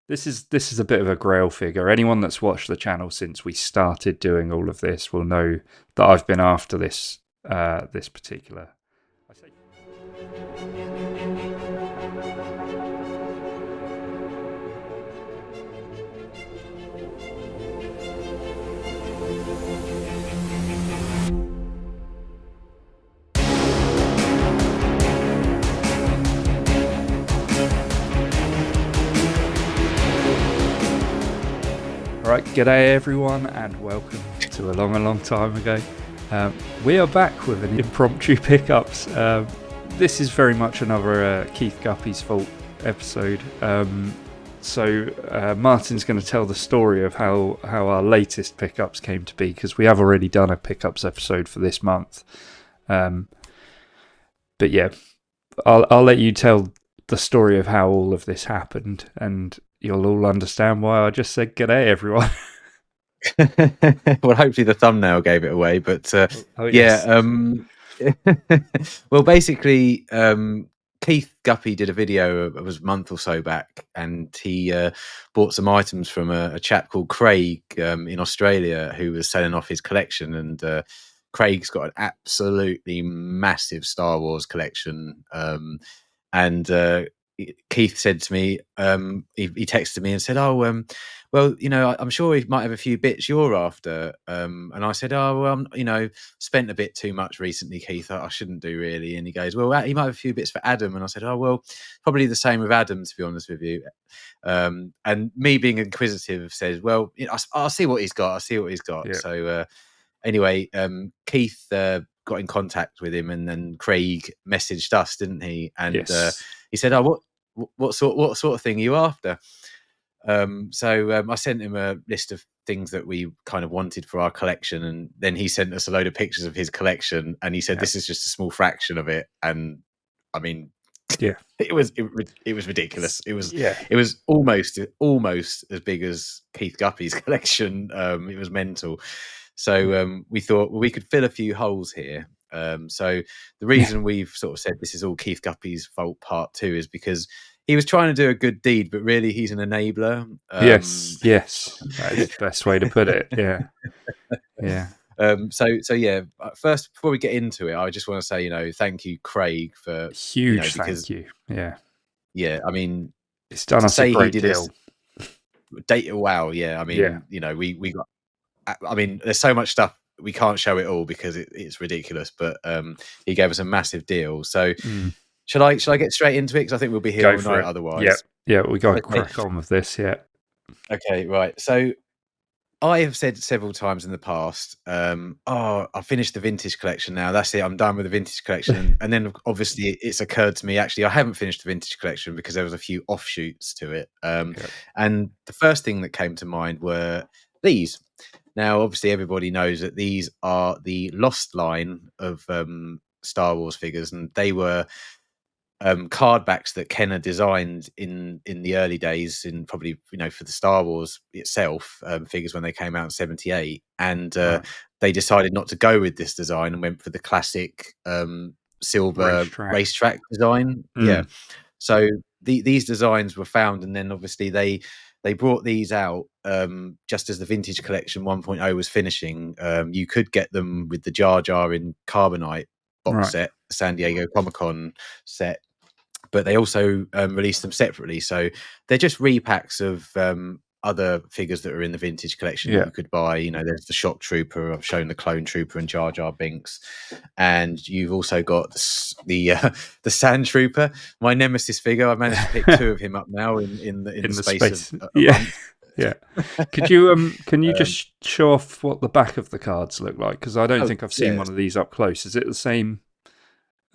This is a bit of a Grail figure. Anyone that's watched the channel since we started doing all of this will know that I've been after this particular. I say All right, g'day everyone, and welcome to a long time ago. We are back with an impromptu pickups. This is very much another Keith Guppy's fault episode. So Martin's going to tell the story of how our latest pickups came to be, because we have already done a pickups episode for this month. But yeah, I'll let you tell the story of how all of this happened, and you'll all understand why I just said g'day everyone. Well, hopefully the thumbnail gave it away, but Yes. well, basically, Keith Guppy did a video, it was a month or so back, and he bought some items from a chap called Craig in Australia, who was selling off his collection. And Craig's got an absolutely massive Star Wars collection, and Keith said to me, he texted me and said, well, I'm sure he might have a few bits you're after. And I said, spent a bit too much recently, Keith. I shouldn't do really. And he goes, well, he might have a few bits for Adam. And I said, probably the same with Adam, to be honest with you. And me being inquisitive says, well, I'll see what he's got. Yeah. So anyway, Keith got in contact with him, and then Craig messaged us, didn't he? And Yes. he said, what sort of thing are you after? So I sent him a list of things that we kind of wanted for our collection, and then he sent us a load of pictures of his collection, and he said, this is just a small fraction of it. And I mean, yeah, it was ridiculous. It was almost as big as Keith Guppy's collection. It was mental. So we thought, well, we could fill a few holes here. So the reason we've sort of said this is all Keith Guppy's fault part 2 is because he was trying to do a good deed, but really he's an enabler. Yes, that is the best way to put it. Yeah. So yeah, first, before we get into it, I just want to say, thank you, Craig, for huge thank you. Yeah, I mean, it's done us a great deal. Wow, yeah. I mean, we got. I mean, there's so much stuff we can't show it all because it's ridiculous. But he gave us a massive deal. So shall I get straight into it? Because I think we'll be here all night otherwise. Yeah, we got to crack on with this. Yeah. Okay, right. So I have said several times in the past, I finished the vintage collection now. That's it. I'm done with the vintage collection. And then obviously it's occurred to me, actually, I haven't finished the vintage collection because there was a few offshoots to it. And the first thing that came to mind were these. Now, obviously, everybody knows that these are the Lost line of Star Wars figures, and they were card backs that Kenner designed in the early days, in probably for the Star Wars itself figures when they came out in '78, and they decided not to go with this design and went for the classic silver racetrack design. Yeah, so these designs were found, and then obviously they brought these out just as the vintage collection 1.0 was finishing. You could get them with the Jar Jar in Carbonite box set, San Diego Comic-Con set, but they also released them separately. So they're just repacks of other figures that are in the vintage collection that you could buy. There's the Shock Trooper, I've shown the Clone Trooper and Jar Jar Binks, and you've also got the Sand Trooper, my nemesis figure. I've managed to pick 2 of him up now in the space of a month. Yeah. Could you can you just show off what the back of the cards look like? Because I don't think I've seen one of these up close. Is it the same?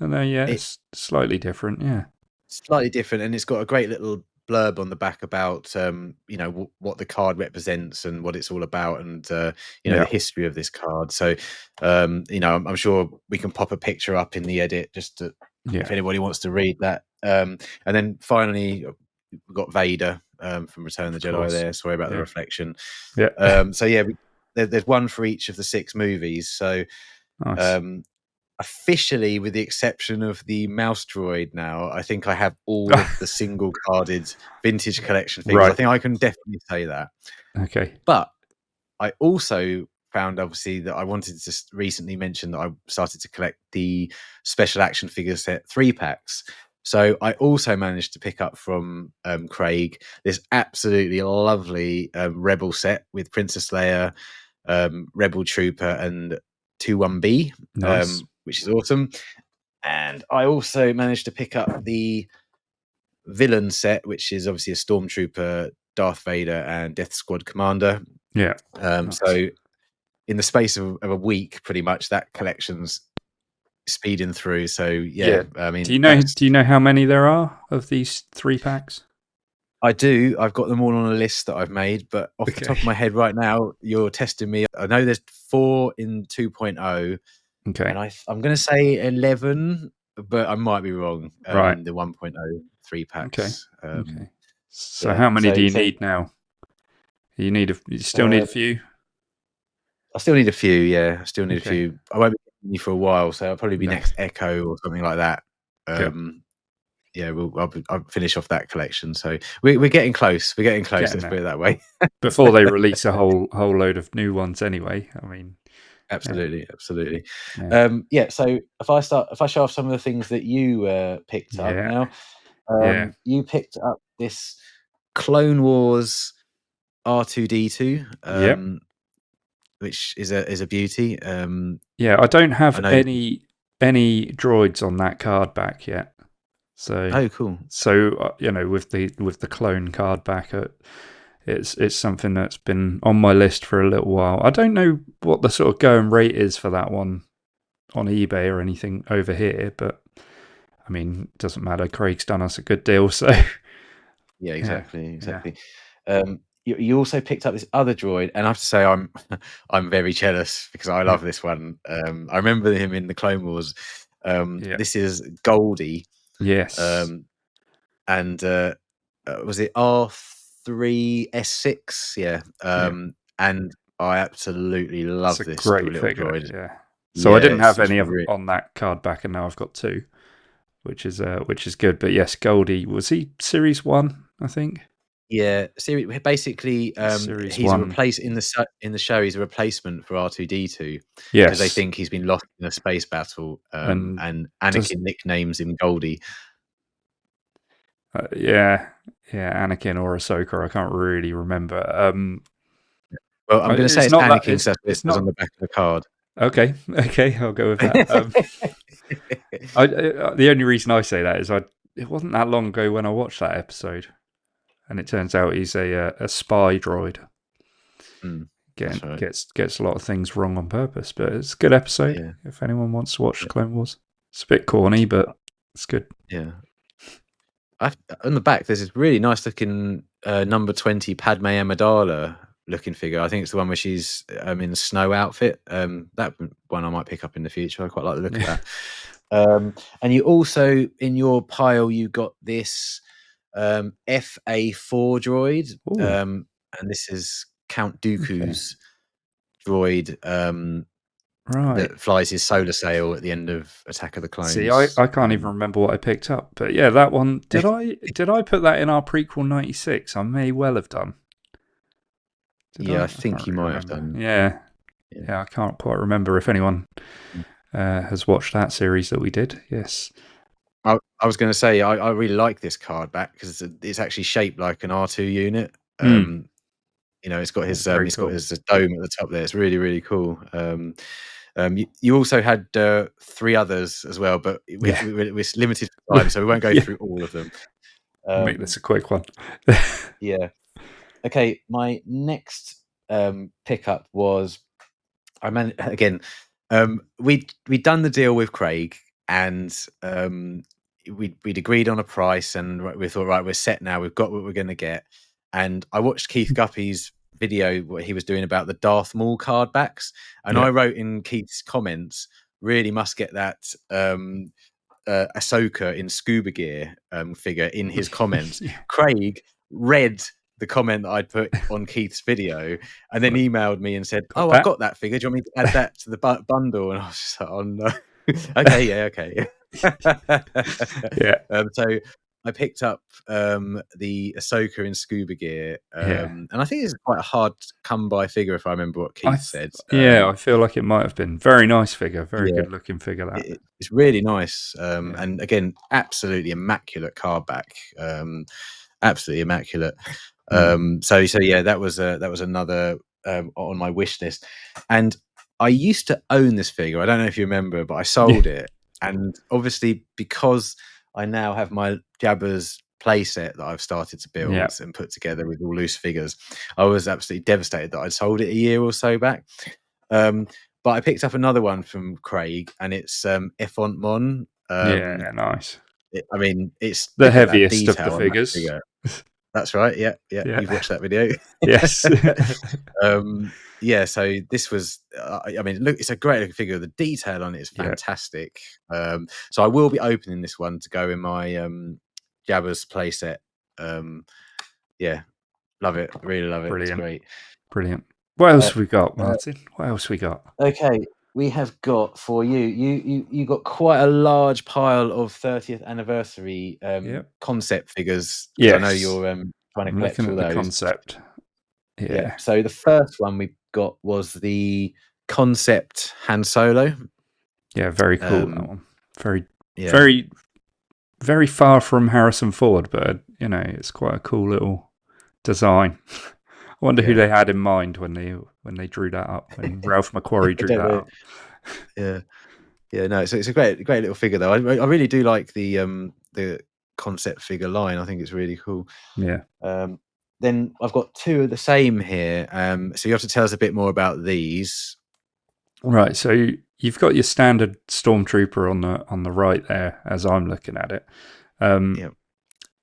Oh, no, it's slightly different. Yeah, slightly different, and it's got a great little blurb on the back about what the card represents and what it's all about, and the history of this card. So I'm sure we can pop a picture up in the edit just to, if anybody wants to read that. And then finally we've got Vader from Return of the Jedi there. Sorry about the reflection. So there's one for each of the 6 movies. So nice. officially, with the exception of the mouse droid now, I think I have all of the single carded vintage collection figures. Right. I think I can definitely say that. Okay. But I also found, obviously, that I wanted to just recently mention that I started to collect the special action figure set 3-packs. So I also managed to pick up from Craig this absolutely lovely Rebel set with Princess Leia, Rebel Trooper, and 21B, Nice. which is awesome. And I also managed to pick up the villain set, which is obviously a Stormtrooper, Darth Vader, and Death Squad Commander. Yeah. Nice. So in the space of a week, pretty much, that collection's speeding through. So yeah. I mean, do you know how many there are of these 3-packs? I do. I've got them all on a list that I've made, but off the top of my head right now, you're testing me. I know there's 4 in 2.0. Okay. And I'm going to say 11, but I might be wrong. Right. In the 1.0 3-packs. Okay. So how many do you need now? You still need a few? I still need a few, yeah. I still need a few. I won't be getting you for a while, so I'll probably be next Echo or something like that. Yeah, I'll finish off that collection. So we're getting close. We're getting close. Let's put it that way. Before they release a whole load of new ones, anyway. I mean, absolutely. Yeah. So if I show off some of the things that you picked up now, you picked up this Clone Wars R2D2, which is a beauty. I don't have any droids on that card back yet. So cool. So with the clone card back, it's something that's been on my list for a little while. I don't know what the sort of going rate is for that one on eBay or anything over here, but I mean, it doesn't matter. Craig's done us a good deal, so yeah, exactly. You also picked up this other droid, and I have to say I'm very jealous because I love this one. I remember him in the Clone Wars. This is Goldie. Yes. And was it R3S6? Yeah. And I absolutely love this great little figure, droid. Yeah. So I didn't have any on that card back, and now I've got 2, which is good. But yes, Goldie, was he Series 1? I think. Yeah, basically, Series he's 1. in the show. He's a replacement for R2D2 because Yes. they think he's been lost in a space battle. And Anakin nicknames him Goldie. Anakin or Ahsoka. I can't really remember. Well, I'm going to say it's Anakin because that's what it says on the back of the card. Okay, I'll go with that. The only reason I say that is it wasn't that long ago when I watched that episode, and it turns out he's a spy droid. Gets a lot of things wrong on purpose, but it's a good episode if anyone wants to watch Clone Wars. It's a bit corny, but it's good. Yeah. On the back, there's this really nice looking number 20 Padme Amidala looking figure. I think it's the one where she's in a snow outfit. That one I might pick up in the future. I quite like the look of that. And you also, in your pile, you got this FA4 droid. And this is Count Dooku's droid. That flies his solar sail at the end of Attack of the Clones. See, I can't even remember what I picked up, but yeah, that one. Did I put that in our prequel 96? I may well have done. I think you might have done. Yeah, I can't quite remember if anyone has watched that series that we did. Yes. I was going to say I really like this card back because it's actually shaped like an R2 unit. It's got his got his dome at the top there. It's really, really cool. You also had 3 others as well, but we're limited for time, so we won't go through all of them. Make this a quick one. Yeah. Okay, my next pickup was we'd done the deal with Craig, and we'd agreed on a price, and we thought, right, we're set now. We've got what we're going to get. And I watched Keith Guppy's video, what he was doing about the Darth Maul card backs, and I wrote in Keith's comments, really must get that Ahsoka in scuba gear figure in his comments. Craig read the comment that I'd put on Keith's video and then emailed me and said, I've got that figure. Do you want me to add that to the bundle? And I was just like, oh no. Okay, yeah, okay. Yeah, So I picked up the Ahsoka in scuba gear, yeah. and I think it's quite a hard come by figure if I remember what Keith said. Yeah, I feel like it might have been very nice figure, very Yeah, good looking figure. That. it's really nice, Yeah. and again, absolutely immaculate card back, absolutely immaculate. Mm. So yeah, that was another on my wish list, and I used to own this figure. I don't know if you remember, but I Yeah. sold it, and obviously because I now have my Jabba's playset that I've started to Yeah. build and put together with all loose figures, I was absolutely devastated that I'd sold it a year or so back. Um, but I picked up another one from Craig, and it's Effont Mon. Yeah. Nice. I mean, it's The look at that heaviest of the detail on that figures. figure. That's right. Yeah, yeah. Yeah. You've watched that video. Yes. Yeah. So this was. I mean, look, it's a great looking figure. The detail on it is Yeah. fantastic. So I will be opening this one to go in my Jabba's playset. Yeah, love it. Really love it. It's Brilliant. great. Brilliant. What else Uh, have we got, uh, Martin? What else we got? Okay, we have got for you. You got quite a large pile of 30th anniversary Yep. concept figures because I know Yes. you're trying to I'm collect looking all at the those. concept. Yeah. Yeah. So the first one we got was the concept Han Solo. Yeah. Very cool. That Um, one. Very, yeah, very, very far from Harrison Ford, but it's quite a cool little design. I wonder who yeah. they had in mind when they drew that up. When Ralph McQuarrie I drew don't that know. up. Yeah, yeah. No, so it's a great little figure though. I really do like the concept figure line. I think it's really cool. Yeah. Then I've got two of the same here. So you have to tell us a bit more about these. Right. So you've got your standard stormtrooper on the right there, as I'm looking at it. Yeah,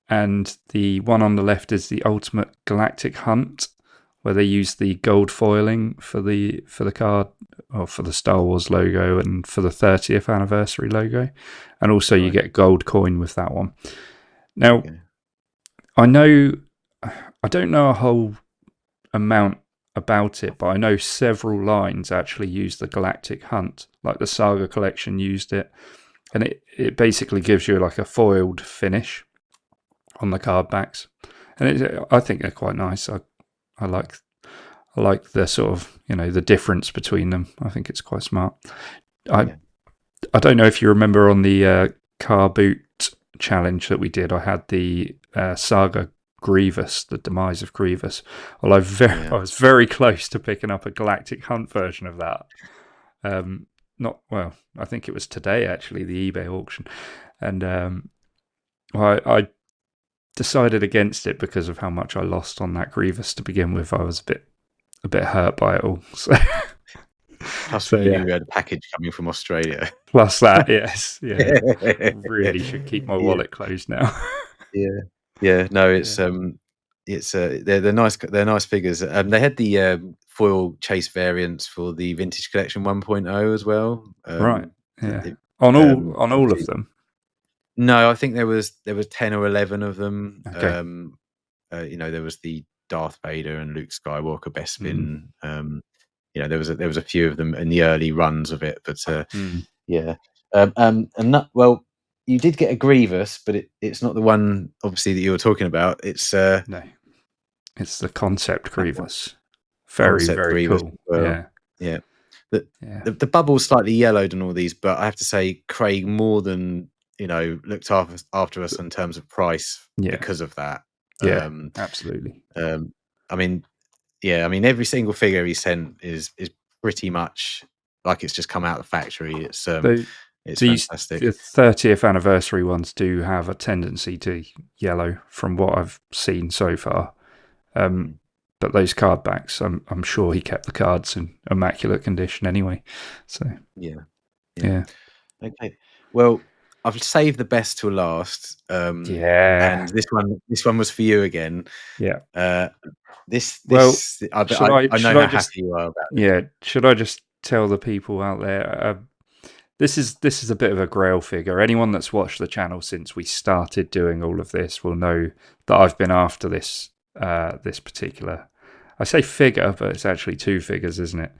And the one on the left is the Ultimate Galactic Hunt, where they use the gold foiling for the card, or for the Star Wars logo and for the 30th anniversary logo, and also you right. get gold coin with that one. Now, Okay. I don't know a whole amount about it, but I know several lines actually use the Galactic Hunt, like the Saga collection used it, and it basically gives you like a foiled finish on the card backs, and I think they're quite nice. I like the sort of the difference between them. I think it's quite smart. I Yeah. I don't know if you remember on the car boot challenge that we did. I had the Saga Grievous, the demise of Grievous. Well, I was very close to picking up a Galactic Hunt version of that. Not well. I think it was today actually, the eBay auction, and I decided against it because of how much I lost on that Grievous to begin with. I was a bit hurt by it all. Plus, So you yeah. knew we had a package coming from Australia. Plus that, yes, yeah. Really should keep my Yeah, wallet closed now. yeah, yeah. No, Yeah. it's they're nice. They're nice figures. They had the foil chase variants for the vintage collection 1.0 as well. Right. Yeah. It, On all of obviously, them. no, I think there was 10 or 11 of them. Okay. There was the Darth Vader and Luke Skywalker Mm. Bespin. There was a few of them in the early runs of it, but Mm. yeah. And not, well, you did get a Grievous, but it's not the one obviously that you were talking about. It's No, it's the concept that one, Grievous. Very, concept very Grievous cool. as well. Yeah. Yeah. The, Yeah. the bubble's slightly yellowed and all these, but I have to say Craig more than looked after us in terms of price Yeah. because of that. Yeah. Absolutely. I mean, yeah, I mean every single figure he sent is pretty much like it's just come out of the factory. It's fantastic. The 30th anniversary ones do have a tendency to yellow from what I've seen so far. But those card backs, I'm sure he kept the cards in immaculate condition anyway. So Yeah. yeah. Okay. Well, I've saved the best till last. Yeah. And this one was for you again. Yeah. Well, This I know should I how just happy you are about this. yeah, should I just tell the people out there this is a bit of a Grail figure. Anyone that's watched the channel since we started doing all of this will know that I've been after this this particular, I say figure, but it's actually two figures, isn't it?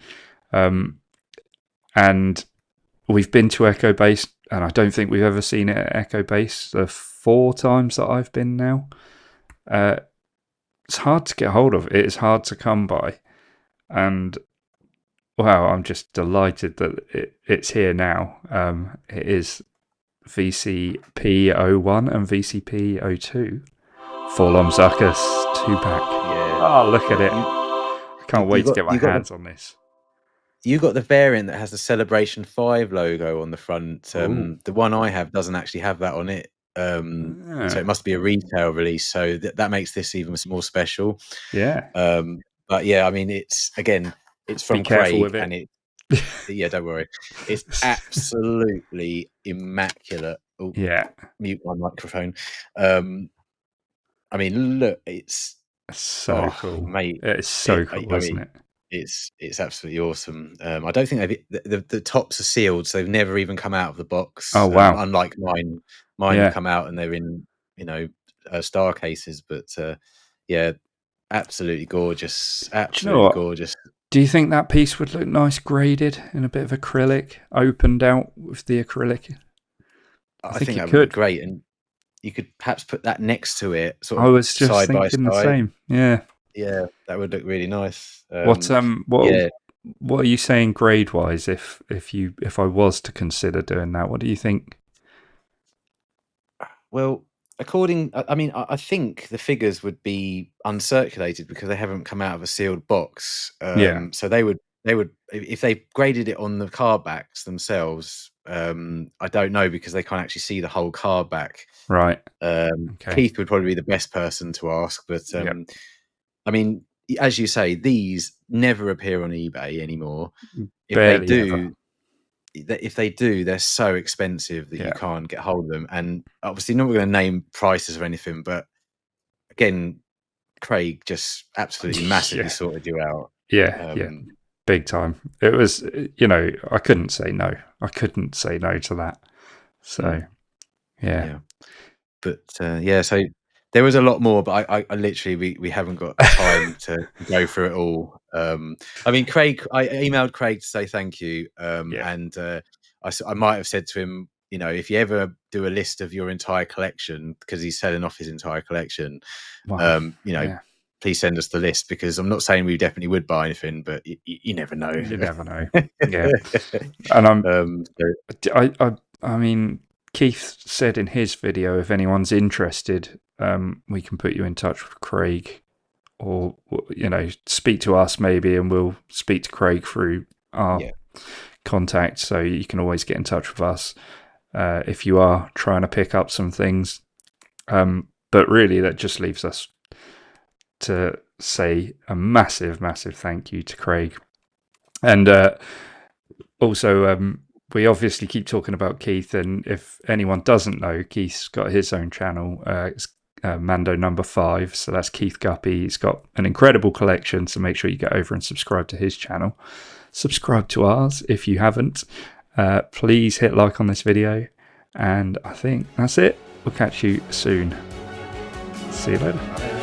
And we've been to Echo Base, and I don't think we've ever seen it at Echo Base. The 4 times that I've been now, it's hard to get hold of. It is hard to come by, and wow, I'm just delighted that it's here now. It is VCP01 and VCP02. Forlom Zuckus 2-pack. Yeah. Oh, look at it. I can't wait to get my hands on this. You got the variant that has the Celebration 5 logo on the front. The one I have doesn't actually have that on it. So it must be a retail release. So that makes this even more special. Yeah. But yeah, I mean, it's from Craig, and yeah, don't worry. It's absolutely immaculate. Oh, yeah. Mute my microphone. I mean, look, it's so cool, mate. It's so cool, isn't it? It's absolutely awesome. I don't think the tops are sealed, so they've never even come out of the box. Oh wow! Unlike mine have come out and they're in star cases. But yeah, absolutely gorgeous. Absolutely gorgeous. Do you think that piece would look nice graded in a bit of acrylic, opened out with the acrylic? I think that would be great, and you could perhaps put that next to it, sort of I was just side thinking by side. The same. Yeah. Yeah, that would look really nice. What are you saying grade wise? If I was to consider doing that, what do you think? Well, I think the figures would be uncirculated because they haven't come out of a sealed box. So they would if they graded it on the card backs themselves. I don't know because they can't actually see the whole card back. Right. Keith would probably be the best person to ask, but I mean, as you say, these never appear on eBay anymore. If they do, they're so expensive that you can't get hold of them. And obviously, not going to name prices or anything, but again, Craig just absolutely massively sorted you out. Yeah, big time. It was, I couldn't say no. I couldn't say no to that. So, yeah. But so there was a lot more, but I literally we haven't got time to go through it all. I mean, Craig, I emailed Craig to say thank you, and I might have said to him, if you ever do a list of your entire collection, because he's selling off his entire collection, please send us the list, because I'm not saying we definitely would buy anything, but you never know. You never know. Yeah, and I mean, Keith said in his video, if anyone's interested, we can put you in touch with Craig, or speak to us maybe, and we'll speak to Craig through our contact. So you can always get in touch with us if you are trying to pick up some things. But really, that just leaves us to say a massive, massive thank you to Craig, and also. We obviously keep talking about Keith, and if anyone doesn't know, Keith's got his own channel. It's Mando number 5, so that's Keith Guppy. He's got an incredible collection, so make sure you get over and subscribe to his channel. Subscribe to ours if you haven't. Please hit like on this video, and I think that's it. We'll catch you soon. See you later.